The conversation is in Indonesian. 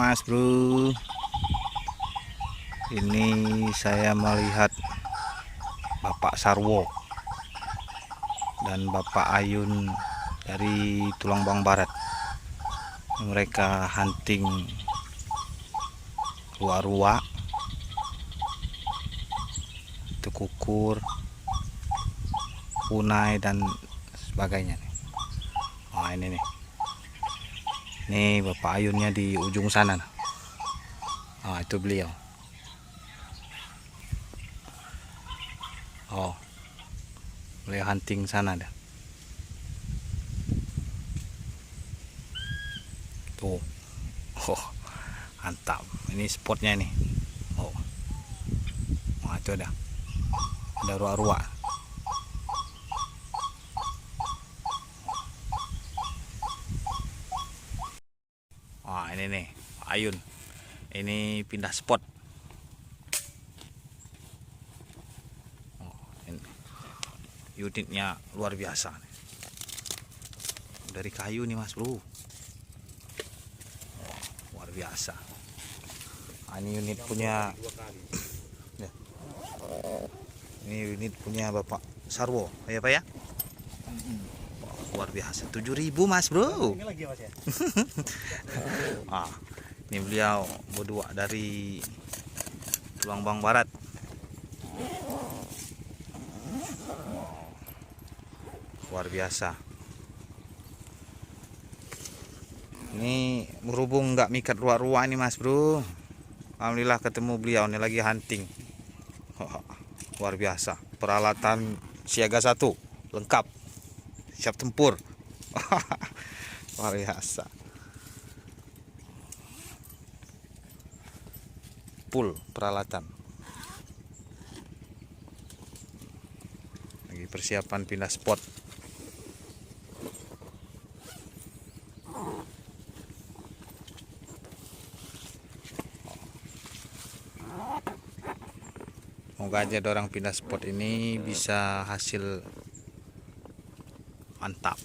Mas Bro. Ini saya melihat Bapak Sarwo dan Bapak Ayun dari Tulangbang Barat. Mereka hunting ruak-ruak, tekukur, punai dan sebagainya. Nah, ini nih. Nih Bapak Ayunnya di ujung sana. Ah, itu beliau. Oh, beliau hunting sana dah. Tuh. Oh, mantap. Ini spotnya ini. Oh. Wah, itu ada. Ada ruak-ruak. Wah, ini nih, Ayun. Ini pindah spot. Unitnya luar biasa dari kayu nih Mas Bro. Luar biasa. Ini unit punya ya. Ini unit punya Bapak Sarwo ya Pak ya. Luar biasa, 7.000 Mas Bro. Ah, ini beliau berdua dari Tulangbang Barat. Luar biasa. Ini berhubung nggak mikat ruak-ruak ini Mas Bro. Alhamdulillah ketemu beliau nih lagi hunting. Luar biasa. Peralatan siaga 1 lengkap, siap tempur. Luar biasa. Full peralatan. Lagi persiapan pindah spot. Semoga aja orang pindah spot ini bisa hasil mantap.